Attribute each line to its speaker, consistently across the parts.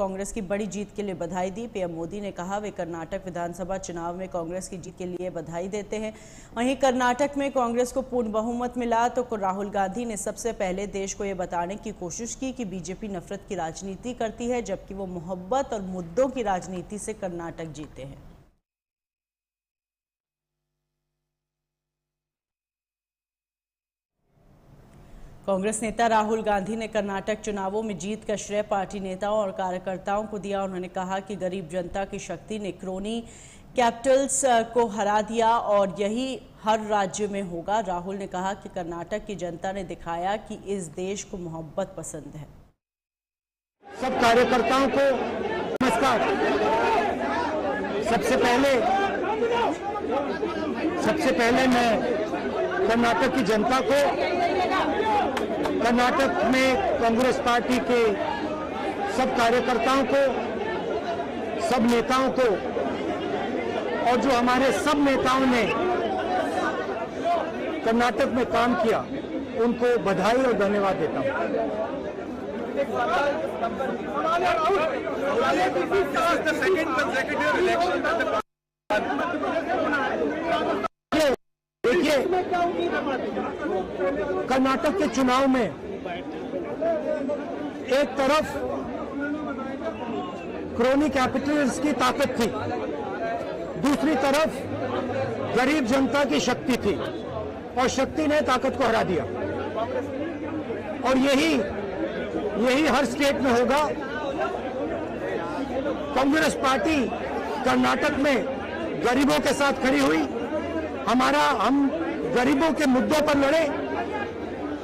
Speaker 1: कांग्रेस की बड़ी जीत के लिए बधाई दी। पीएम मोदी ने कहा वे कर्नाटक विधानसभा चुनाव में कांग्रेस की जीत के लिए बधाई देते हैं। वहीं कर्नाटक में कांग्रेस को पूर्ण बहुमत मिला तो राहुल गांधी ने सबसे पहले देश को यह बताने की कोशिश की कि बीजेपी नफरत की राजनीति करती है, जबकि वो मोहब्बत और मुद्दों की राजनीति से कर्नाटक जीते हैं। कांग्रेस नेता राहुल गांधी ने कर्नाटक चुनावों में जीत का श्रेय पार्टी नेताओं और कार्यकर्ताओं को दिया। उन्होंने कहा कि गरीब जनता की शक्ति ने क्रोनी कैपिटल्स को हरा दिया और यही हर राज्य में होगा। राहुल ने कहा कि कर्नाटक की जनता ने दिखाया कि इस देश को मोहब्बत पसंद है।
Speaker 2: सब कार्यकर्ताओं को नमस्कार। सबसे पहले मैं कर्नाटक की जनता को, कर्नाटक में कांग्रेस पार्टी के सब कार्यकर्ताओं को, सब नेताओं को और जो हमारे सब नेताओं ने कर्नाटक में काम किया उनको बधाई और धन्यवाद देता हूं। देखिए, कर्नाटक के चुनाव में एक तरफ क्रोनी कैपिटल्स की ताकत थी, दूसरी तरफ गरीब जनता की शक्ति थी और शक्ति ने ताकत को हरा दिया। और यही हर स्टेट में होगा। कांग्रेस पार्टी कर्नाटक में गरीबों के साथ खड़ी हुई, हम गरीबों के मुद्दों पर लड़े।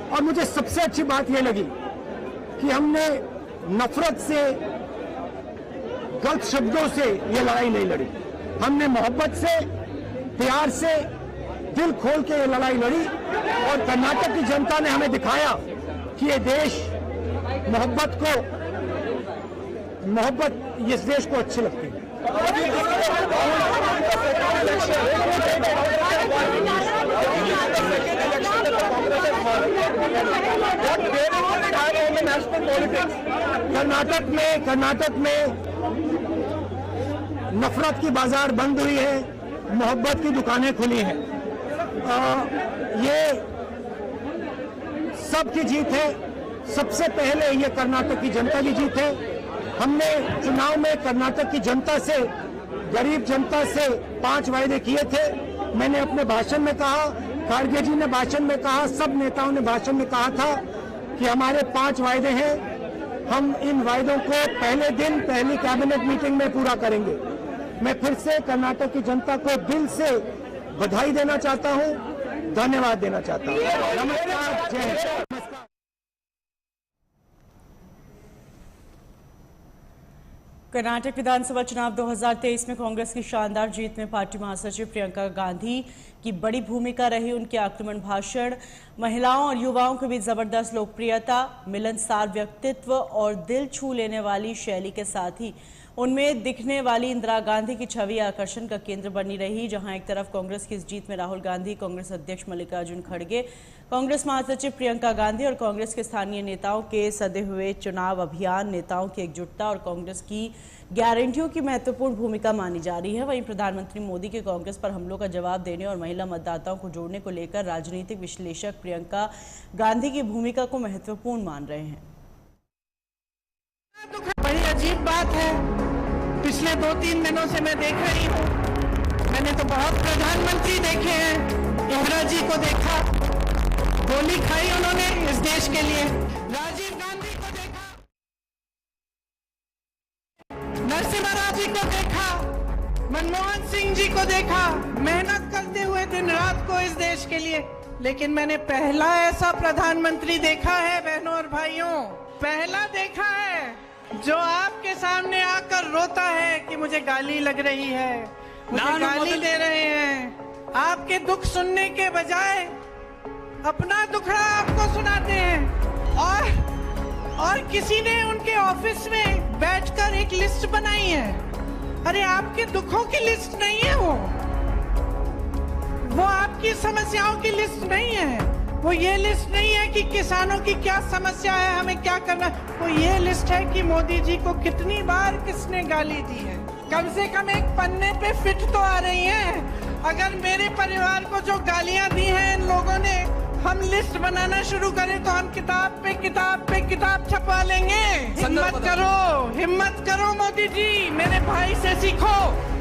Speaker 2: और मुझे सबसे अच्छी बात यह लगी कि हमने नफरत से, गलत शब्दों से ये लड़ाई नहीं लड़ी। हमने मोहब्बत से, प्यार से, दिल खोल के ये लड़ाई लड़ी और कर्नाटक की जनता ने हमें दिखाया कि ये देश मोहब्बत इस देश को अच्छी लगती है। कर्नाटक में नफरत की बाजार बंद हुई है, मोहब्बत की दुकानें खुली हैं। ये सबकी जीत है। सबसे पहले ये कर्नाटक की जनता की जीत है। हमने चुनाव में कर्नाटक की जनता से, गरीब जनता से 5 वायदे किए थे। मैंने अपने भाषण में कहा, खारगे जी ने भाषण में कहा, सब नेताओं ने भाषण में कहा था कि हमारे 5 वायदे हैं। हम इन वायदों को पहले दिन पहली कैबिनेट मीटिंग में पूरा करेंगे। मैं फिर से कर्नाटक की जनता को दिल से बधाई देना चाहता हूं, धन्यवाद देना चाहता हूं। नमस्कार, जय हिंद।
Speaker 1: कर्नाटक विधानसभा चुनाव 2023 में कांग्रेस की शानदार जीत में पार्टी महासचिव प्रियंका गांधी की बड़ी भूमिका रही। उनके आक्रमण भाषण, महिलाओं और युवाओं के बीच जबरदस्त लोकप्रियता, मिलनसार व्यक्तित्व और दिल छू लेने वाली शैली के साथ ही उनमें दिखने वाली इंदिरा गांधी की छवि आकर्षण का केंद्र बनी रही। जहां एक तरफ कांग्रेस की इस जीत में राहुल गांधी, कांग्रेस अध्यक्ष मल्लिकार्जुन खड़गे, कांग्रेस महासचिव प्रियंका गांधी और कांग्रेस के स्थानीय नेताओं के सदे हुए चुनाव अभियान, नेताओं की एकजुटता और कांग्रेस की गारंटियों की महत्वपूर्ण भूमिका मानी जा रही है। वहीं प्रधानमंत्री मोदी के कांग्रेस पर हमलों का जवाब देने और महिला मतदाताओं को जोड़ने को लेकर राजनीतिक विश्लेषक प्रियंका गांधी की भूमिका को महत्वपूर्ण मान रहे हैं।
Speaker 3: बड़ी अजीब बात है, पिछले 2-3 दिनों से मैं देख रही हूँ। मैंने तो बहुत प्रधानमंत्री देखे हैं। इंदिरा जी को देखा, गोली खाई उन्होंने इस देश के लिए। राजीव गांधी को देखा, नरसिम्हा राव जी को देखा, मनमोहन सिंह जी को देखा, मेहनत करते हुए दिन रात को इस देश के लिए। लेकिन मैंने पहला ऐसा प्रधानमंत्री देखा है बहनों और भाइयों, पहला देखा है जो आपके सामने आकर रोता है कि मुझे गाली लग रही है, मुझे गाली दे रहे हैं। आपके दुख सुनने के बजाय अपना दुखड़ा आपको सुनाते हैं। और किसी ने उनके ऑफिस में बैठकर एक लिस्ट बनाई है। अरे आपके दुखों की लिस्ट नहीं है वो आपकी समस्याओं की लिस्ट नहीं है, वो ये लिस्ट नहीं है कि किसानों की क्या समस्या है, हमें क्या करना। वो ये लिस्ट है कि मोदी जी को कितनी बार किसने गाली दी है। कम से कम एक पन्ने पे फिट तो आ रही है। अगर मेरे परिवार को जो गालियां दी हैं इन लोगों ने, हम लिस्ट बनाना शुरू करें तो हम किताब पे किताब छपवा लेंगे। हिम्मत करो मोदी जी, मेरे भाई से सीखो।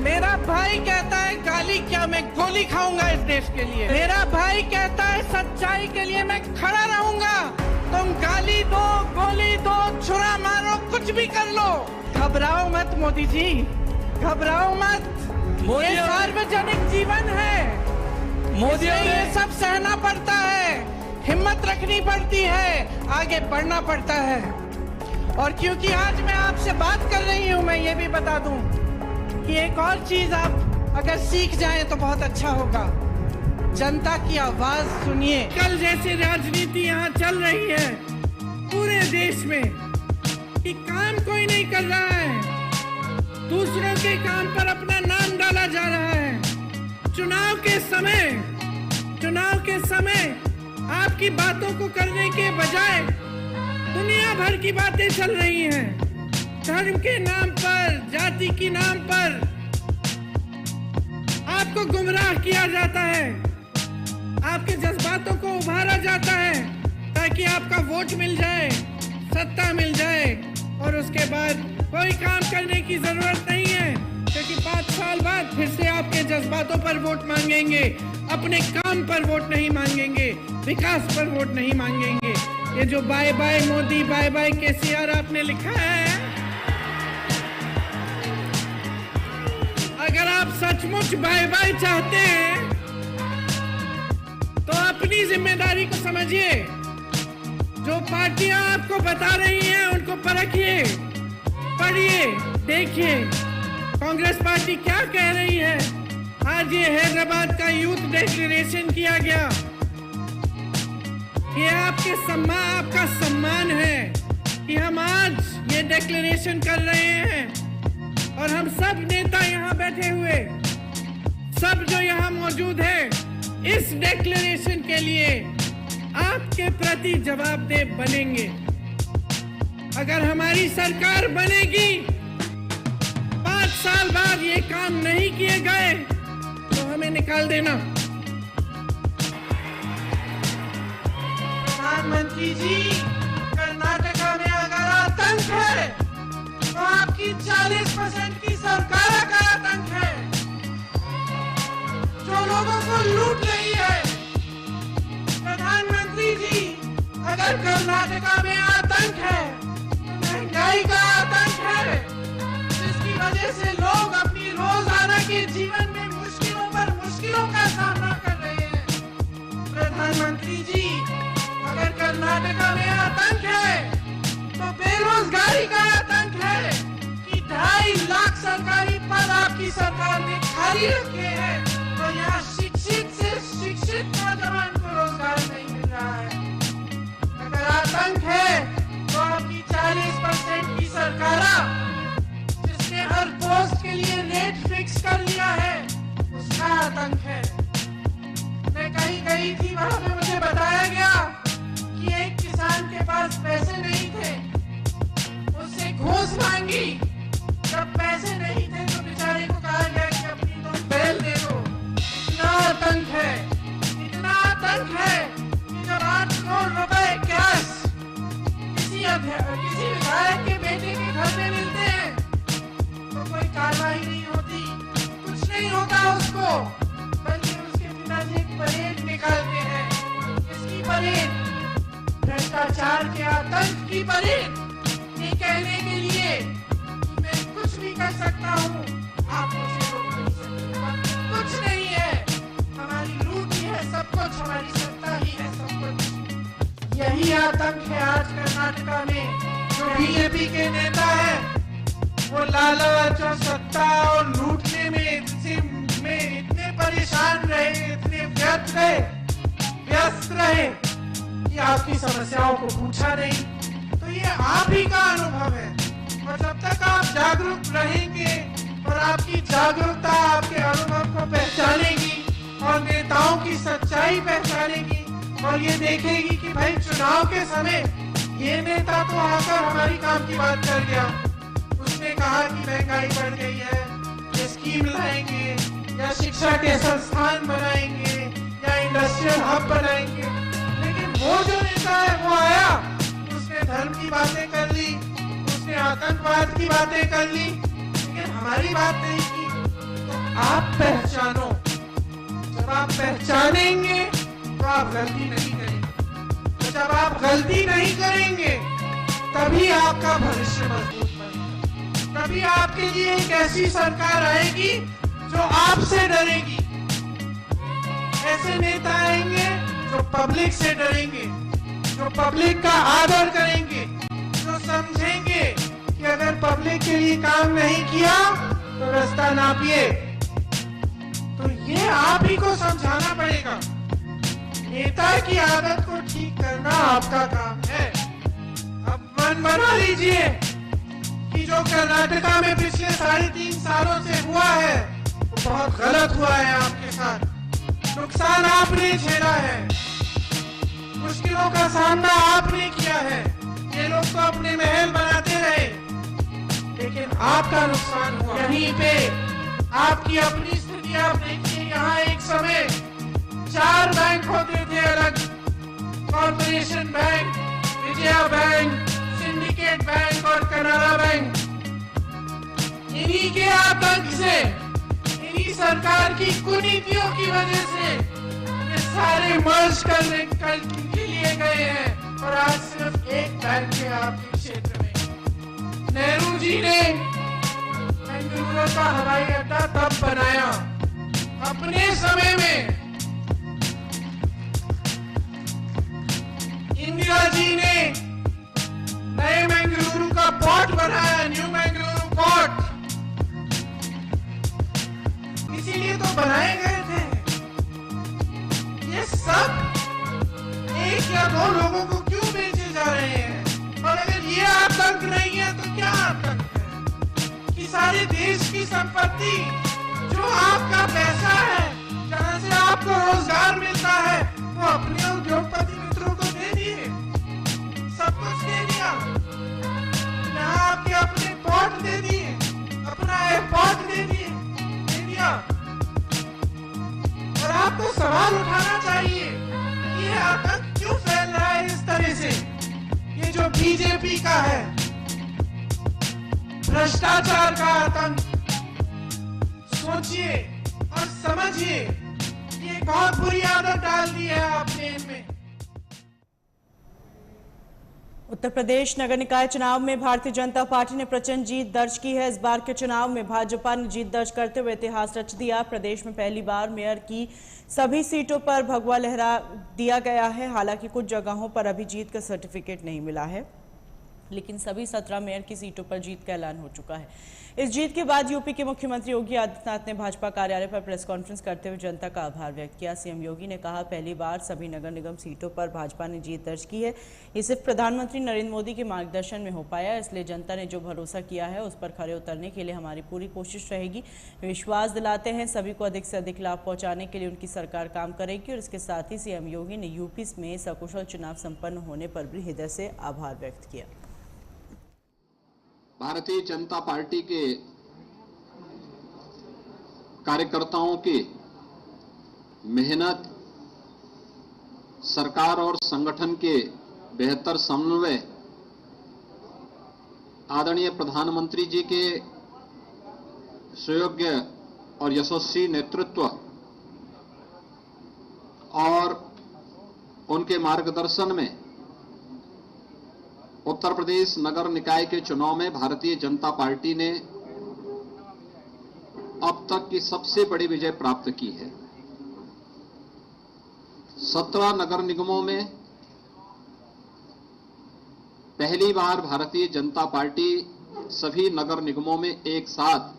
Speaker 3: मेरा भाई कहता है गाली क्या, मैं गोली खाऊंगा इस देश के लिए। मेरा भाई कहता है सच्चाई के लिए मैं खड़ा रहूंगा। तुम गाली दो, गोली दो, छुरा मारो, कुछ भी कर लो, घबराओ मत मोदी जी, घबराओ मत। ये सार्वजनिक जीवन है, मोदी ये सब सहना पड़ता है, हिम्मत रखनी पड़ती है, आगे बढ़ना पड़ता है। और क्योंकि आज मैं आपसे बात कर रही हूँ, मैं ये भी बता दूं कि एक और चीज आप अगर सीख जाएं तो बहुत अच्छा होगा। जनता की आवाज सुनिए। कल जैसे राजनीति यहाँ चल रही है पूरे देश में कि काम कोई नहीं कर रहा है, दूसरों के काम पर अपना नाम डाला जा रहा है। चुनाव के समय आपकी बातों को करने के बजाय दुनिया भर की बातें चल रही हैं। धर्म के नाम पर, जाति के नाम पर आपको गुमराह किया जाता है, आपके जज्बातों को उभारा जाता है ताकि आपका वोट मिल जाए, सत्ता मिल जाए और उसके बाद कोई काम करने की जरूरत नहीं है, क्योंकि 5 साल बाद फिर से आपके जज्बातों पर वोट मांगेंगे, अपने काम पर वोट नहीं मांगेंगे, विकास पर वोट नहीं मांगेंगे। ये जो bye bye Modi, bye bye KCR आपने लिखा है, अगर आप सचमुच बाय बाय चाहते हैं तो अपनी जिम्मेदारी को समझिए। जो पार्टियां आपको बता रही हैं उनको परखिए, पढ़िए, देखिए कांग्रेस पार्टी क्या कह रही है। आज ये हैदराबाद का यूथ डिक्लेरेशन किया गया, ये आपका सम्मान है कि हम आज ये डिक्लेरेशन कर रहे हैं। और हम सब नेता यहाँ बैठे हुए, सब जो यहाँ मौजूद है, इस डिक्लेरेशन के लिए आपके प्रति जवाबदेह बनेंगे। अगर हमारी सरकार बनेगी, 5 साल बाद ये काम नहीं किए गए तो हमें निकाल देना। प्रधानमंत्री जी, कर्नाटका में अगर आतंक है तो आपकी 40% की सरकार का आतंक है, जो लोगों को लूट रही है। प्रधानमंत्री जी, अगर कर्नाटका में आतंक है तो महंगाई का आतंक है, जिसकी वजह से लोग अपनी रोजाना के जीवन में मुश्किलों पर मुश्किलों का सामना कर रहे हैं। प्रधानमंत्री जी, अगर कर्नाटका में आतंक है तो बेरोजगारी का आतंक है कि 2.5 लाख सरकारी पद आपकी सरकार ने खाली रखे हैं, तो यहाँ शिक्षित से शिक्षित नौजवान को रोजगार नहीं मिल रहा है। अगर आतंक है तो आपकी 40% की सरकार, जिसने हर पोस्ट के लिए रेट फिक्स कर लिया है, उसका आतंक है। मैं कहीं गई थी, वहां पे मुझे बताया गया कि एक किसान के पास पैसे नहीं थे, उससे घूस मांगी, जब पैसे नहीं थे तो बेचारे को कहा गया कि अपनी तो बैल दे दो। इतना आतंक है कि जब 8 करोड़ रुपए कैश किसी विधायक के बेटे के घर में मिलते हैं तो कोई कार्रवाई नहीं होती, कुछ नहीं होता उसको, बल्कि उसके पिताजी एक परेड निकालते हैं। इसकी परेड भ्रष्टाचार के आतंक की परेड, ये कहने के लिए कि मैं कुछ भी कर सकता हूँ, आप मुझे रोक नहीं सकते। कुछ नहीं है, हमारी लूट ही है सब कुछ, हमारी सत्ता ही है सब कुछ। यही आतंक है आज कर्नाटका में। जो बीजेपी के नेता है वो लालच और सत्ता और लूटने में इतने परेशान रहे, इतने व्यस्त रहे कि आपकी समस्याओं को पूछा नहीं। तो ये आप ही का अनुभव है, और जब तक आप जागरूक रहेंगे और आपकी जागरूकता आपके अनुभव को पहचानेगी और नेताओं की सच्चाई पहचानेगी और ये देखेगी कि भाई चुनाव के समय ये नेता तो आकर हमारी काम की बात कर गया, उसने कहा कि महंगाई बढ़ गई है, ये स्कीम लाएंगे या शिक्षा के संस्थान बनाएंगे या इंडस्ट्रियल हब बनाएंगे, लेकिन वो जो नेता है वो आया, उसने धर्म की बातें कर ली, उसने आतंकवाद की बातें कर ली, लेकिन हमारी बात नहीं की। तो आप पहचानो, जब आप पहचानेंगे तो आप गलती नहीं करेंगे, तो जब आप गलती नहीं करेंगे तभी आपका भविष्य मजबूत बनेगा, तभी आपके लिए एक ऐसी सरकार आएगी जो आपसे डरेगी, ऐसे नेता आएंगे जो पब्लिक से डरेंगे, जो पब्लिक का आदर करेंगे, जो समझेंगे कि अगर पब्लिक के लिए काम नहीं किया तो रास्ता नापिए। तो ये आप ही को समझाना पड़ेगा, नेता की आदत को ठीक करना आपका काम है। अब मन बना लीजिए कि जो कर्नाटका में पिछले 3.5 सालों से हुआ है वो बहुत गलत हुआ है, आपके साथ नुकसान आपने झेला है, मुश्किलों का सामना आपने किया है, ये लोग तो अपने महल बनाते रहे, लेकिन आपका नुकसान हुआ। यहीं पे आपकी अपनी स्थिति आप देखिए, यहाँ एक समय 4 बैंक होते थे अलग, corporation bank, Vijaya bank, syndicate bank और कनारा बैंक। इन्हीं के आतंक से, इन्हीं सरकार की कुनीतियों की वजह से ये सारे मर्ज करने के लिए गए हैं और आज सिर्फ एक बैंक है आपके क्षेत्र में। नेहरू जी ने बेंगलुरु का हवाई अड्डा तब बनाया अपने समय में, इंदिरा जी ने नए बेंगलुरु का पोर्ट बनाया, न्यू बेंगलुरु पोर्ट, इसीलिए तो बनाए गए थे। ये सब 1 या 2 लोगों को क्यों बेचे जा रहे हैं? और अगर ये आतंक नहीं है तो क्या आतंक है कि सारे देश की संपत्ति, जो आपका पैसा है, जहां से आपको रोजगार मिलता है, वो अपने उद्योगपति मित्रों को दे दिए, सब कुछ दे दिया। यहाँ आपके अपने पोर्ट दे दिए, अपना एयरपोर्ट दे दिया। और आपको सवाल उठाना चाहिए कि ये आतंक क्यों फैल रहा है इस तरह से? ये जो बीजेपी का है भ्रष्टाचार का आतंक, सोचिए और समझिए, ये बहुत बुरी आदत डाल दी है आपने इनमें।
Speaker 1: उत्तर प्रदेश नगर निकाय चुनाव में भारतीय जनता पार्टी ने प्रचंड जीत दर्ज की है। इस बार के चुनाव में भाजपा ने जीत दर्ज करते हुए इतिहास रच दिया। प्रदेश में पहली बार मेयर की सभी सीटों पर भगवा लहरा दिया गया है। हालांकि कुछ जगहों पर अभी जीत का सर्टिफिकेट नहीं मिला है, लेकिन सभी 17 मेयर की सीटों पर जीत का ऐलान हो चुका है। इस जीत के बाद यूपी के मुख्यमंत्री योगी आदित्यनाथ ने भाजपा कार्यालय पर प्रेस कॉन्फ्रेंस करते हुए जनता का आभार व्यक्त किया। सीएम योगी ने कहा, पहली बार सभी नगर निगम सीटों पर भाजपा ने जीत दर्ज की है। ये सिर्फ प्रधानमंत्री नरेंद्र मोदी के मार्गदर्शन में हो पाया, इसलिए जनता ने जो भरोसा किया है उस पर खरे उतरने के लिए हमारी पूरी कोशिश रहेगी। विश्वास दिलाते हैं सभी को अधिक से अधिक लाभ पहुंचाने के लिए उनकी सरकार काम करेगी। और इसके साथ ही सीएम योगी ने यूपी में सकुशल चुनाव संपन्न होने पर भी हृदय से आभार व्यक्त किया।
Speaker 4: भारतीय जनता पार्टी के कार्यकर्ताओं की मेहनत, सरकार और संगठन के बेहतर समन्वय, आदरणीय प्रधानमंत्री जी के सुयोग्य और यशस्वी नेतृत्व और उनके मार्गदर्शन में उत्तर प्रदेश नगर निकाय के चुनाव में भारतीय जनता पार्टी ने अब तक की सबसे बड़ी विजय प्राप्त की है। 17 नगर निगमों में पहली बार भारतीय जनता पार्टी सभी नगर निगमों में एक साथ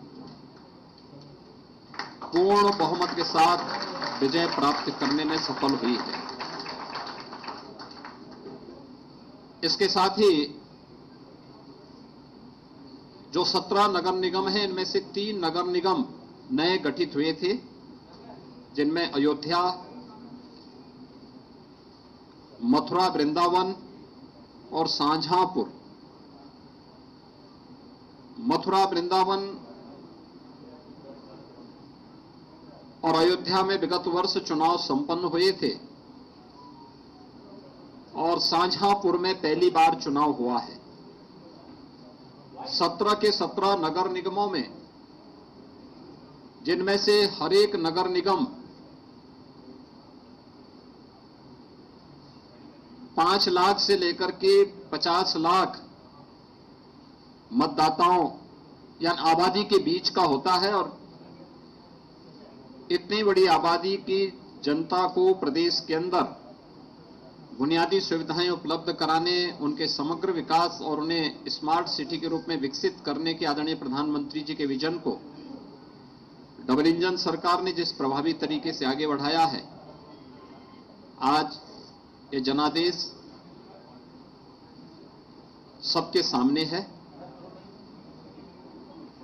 Speaker 4: पूर्ण बहुमत के साथ विजय प्राप्त करने में सफल हुई है। इसके साथ ही जो 17 नगर निगम हैं, इनमें से 3 नगर निगम नए गठित हुए थे, जिनमें अयोध्या, मथुरा वृंदावन और शाहजहांपुर। मथुरा वृंदावन और अयोध्या में विगत वर्ष चुनाव संपन्न हुए थे और शाहजहांपुर में पहली बार चुनाव हुआ है। 17 के 17 नगर निगमों में, जिनमें से हर एक नगर निगम 5 लाख से लेकर के 50 लाख मतदाताओं या आबादी के बीच का होता है और इतनी बड़ी आबादी की जनता को प्रदेश के अंदर बुनियादी सुविधाएं उपलब्ध कराने, उनके समग्र विकास और उन्हें स्मार्ट सिटी के रूप में विकसित करने के आदरणीय प्रधानमंत्री जी के विजन को डबल इंजन सरकार ने जिस प्रभावी तरीके से आगे बढ़ाया है, आज ये जनादेश सबके सामने है।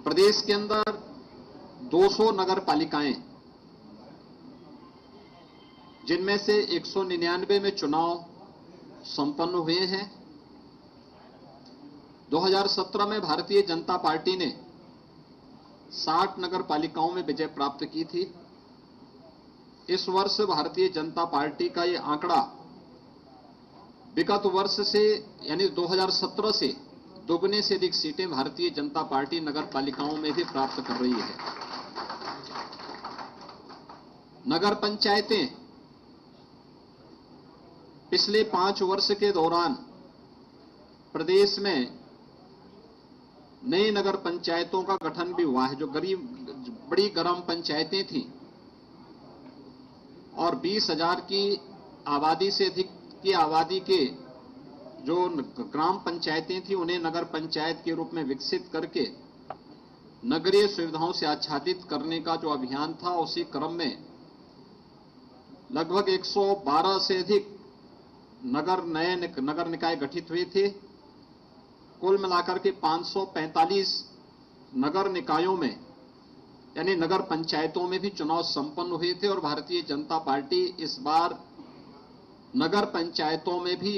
Speaker 4: प्रदेश के अंदर 200 नगर पालिकाएं, जिनमें से 199 में चुनाव संपन्न हुए हैं। 2017 में भारतीय जनता पार्टी ने 60 नगर पालिकाओं में विजय प्राप्त की थी। इस वर्ष भारतीय जनता पार्टी का ये आंकड़ा विगत वर्ष से यानी 2017 से दोगुने से अधिक सीटें भारतीय जनता पार्टी नगर पालिकाओं में भी प्राप्त कर रही है। नगर पंचायतें पिछले 5 वर्ष के दौरान प्रदेश में नई नगर पंचायतों का गठन भी हुआ है, जो बड़ी ग्राम पंचायतें थीं और 20,000 की आबादी से अधिक की आबादी के जो ग्राम पंचायतें थी, उन्हें नगर पंचायत के रूप में विकसित करके नगरीय सुविधाओं से आच्छादित करने का जो अभियान था, उसी क्रम में लगभग 112 से अधिक नए नगर निकाय गठित हुए थे। कुल मिलाकर के 545 नगर निकायों में यानी नगर पंचायतों में भी चुनाव संपन्न हुए थे और भारतीय जनता पार्टी इस बार नगर पंचायतों में भी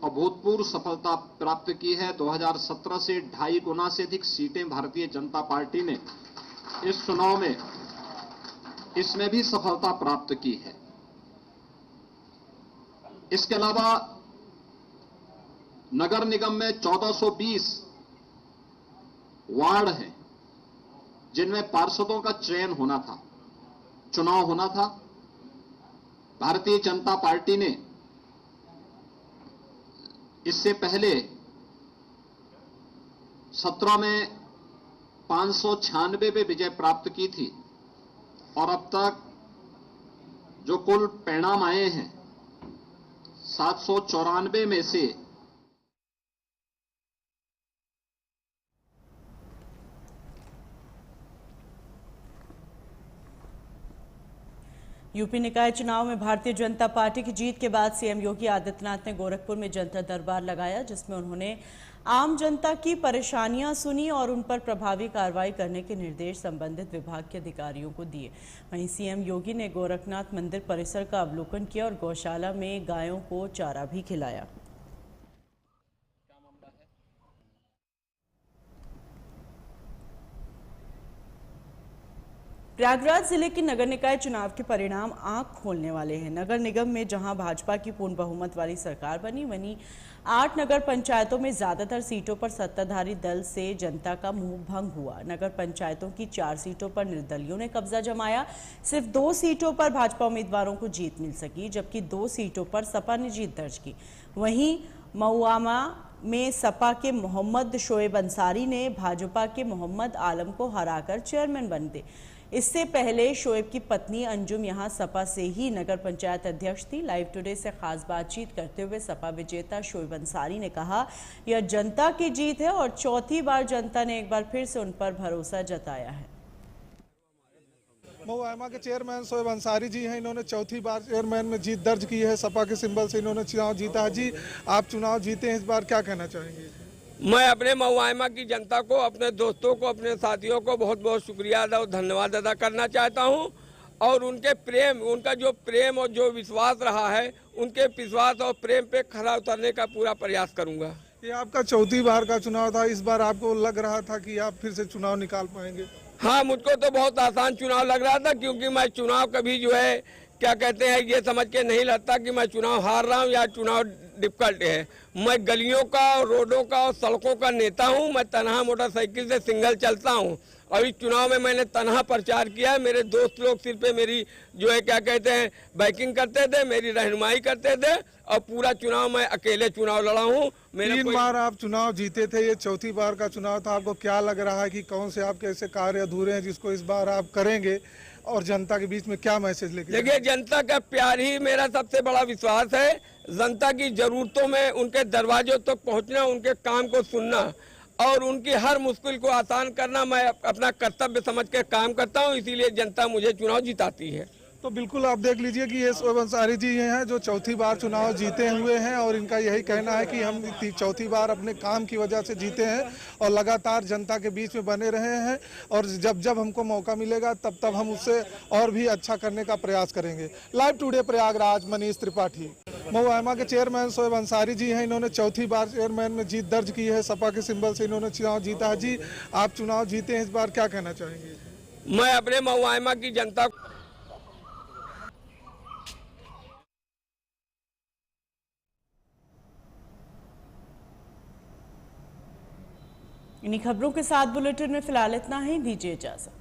Speaker 4: अभूतपूर्व सफलता प्राप्त की है। 2017 से 2.5 गुना से अधिक सीटें भारतीय जनता पार्टी ने इस चुनाव में इसमें भी सफलता प्राप्त की है। इसके अलावा नगर निगम में 1420 वार्ड हैं, जिनमें पार्षदों का चयन होना था, चुनाव होना था। भारतीय जनता पार्टी ने इससे पहले 17 में 596 पे विजय प्राप्त की थी और अब तक जो कुल परिणाम आए हैं 794 में से
Speaker 1: यूपी निकाय चुनाव में भारतीय जनता पार्टी की जीत के बाद सीएम योगी आदित्यनाथ ने गोरखपुर में जनता दरबार लगाया, जिसमें उन्होंने आम जनता की परेशानियां सुनी और उन पर प्रभावी कार्रवाई करने के निर्देश संबंधित विभाग के अधिकारियों को दिए। वहीं सीएम योगी ने गोरखनाथ मंदिर परिसर का अवलोकन किया और गौशाला में गायों को चारा भी खिलाया। प्रयागराज जिले की नगर निकाय चुनाव के परिणाम आंख खोलने वाले हैं। नगर निगम में जहां भाजपा की पूर्ण बहुमत वाली सरकार बनी, वहीं 8 नगर पंचायतों में ज्यादातर सीटों पर सत्ताधारी दल से जनता का मुंह भंग हुआ। नगर पंचायतों की 4 सीटों पर निर्दलियों ने कब्जा जमाया। सिर्फ 2 सीटों पर भाजपा उम्मीदवारों को जीत मिल सकी, जबकि 2 सीटों पर सपा ने जीत दर्ज की। वहीं मऊआमा में सपा के मोहम्मद शोएब अंसारी ने भाजपा के मोहम्मद आलम को हराकर चेयरमैन बने। इससे पहले शोएब की पत्नी अंजुम यहां सपा से ही नगर पंचायत अध्यक्ष थी। लाइव टुडे से खास बातचीत करते हुए सपा विजेता शोएब अंसारी ने कहा, यह जनता की जीत है और चौथी बार जनता ने एक बार फिर से उन पर भरोसा जताया है।
Speaker 5: मऊआमा के चेयरमैन शोएब अंसारी जी हैं, इन्होंने चौथी बार चेयरमैन में जीत दर्ज की है। सपा के सिंबल से इन्होंने चुनाव जीता है। जी, आप चुनाव जीते हैं, इस बार क्या कहना चाहेंगे?
Speaker 6: मैं अपने मऊआमा की जनता को, अपने दोस्तों को, अपने साथियों को बहुत बहुत शुक्रिया और धन्यवाद अदा करना चाहता हूं और उनके प्रेम, उनका जो प्रेम और जो विश्वास रहा है उनके विश्वास और प्रेम पे खरा उतरने का पूरा प्रयास करूंगा।
Speaker 5: ये आपका चौथी बार का चुनाव था, इस बार आपको लग रहा था कि आप फिर से चुनाव निकाल पाएंगे?
Speaker 6: हाँ, मुझको तो बहुत आसान चुनाव लग रहा था, क्योंकि मैं चुनाव कभी जो है क्या कहते हैं ये समझ के नहीं लगता कि मैं चुनाव हार रहा हूँ या चुनाव डिफिकल्ट है। मैं गलियों का और रोडों का और सड़कों का नेता हूँ। मैं तनहा मोटरसाइकिल से सिंगल चलता हूँ और इस चुनाव में मैंने तनहा प्रचार किया है। मेरे दोस्त लोग सिर पे मेरी जो है क्या कहते हैं बाइकिंग करते थे, मेरी रहनुमाई करते थे और पूरा चुनाव मैं अकेले चुनाव लड़ा हूँ।
Speaker 5: 3 बार आप चुनाव जीते थे, ये चौथी बार का चुनाव था। आपको क्या लग रहा है कि कौन से आपके ऐसे कार्य अधूरे हैं जिसको इस बार आप करेंगे और जनता के बीच में क्या मैसेज लेके?
Speaker 6: देखिए, जनता का प्यार ही मेरा सबसे बड़ा विश्वास है। जनता की जरूरतों में उनके दरवाजों तक पहुंचना, उनके काम को सुनना और उनकी हर मुश्किल को आसान करना मैं अपना कर्तव्य समझ के काम करता हूं। इसीलिए जनता मुझे चुनाव जिताती है।
Speaker 5: तो बिल्कुल आप देख लीजिए कि ये शोएब अंसारी जी ये हैं जो चौथी बार चुनाव जीते हुए हैं और इनका यही कहना है कि हम चौथी बार अपने काम की वजह से जीते हैं और लगातार जनता के बीच में बने रहे हैं और जब जब हमको मौका मिलेगा तब तब हम उससे और भी अच्छा करने का प्रयास करेंगे। Live today Prayagraj, Manish Tripathi. महुआमा के चेयरमैन शोएब अंसारी जी हैं, इन्होंने चौथी बार चेयरमैन में जीत दर्ज की है। सपा के सिंबल से इन्होंने चुनाव जीता है। जी, आप चुनाव जीते हैं, इस बार क्या कहना चाहेंगे?
Speaker 6: मैं अपने महुआमा की जनता
Speaker 1: इन्हीं खबरों के साथ बुलेटिन में फिलहाल इतना ही। दीजिए इजाजत।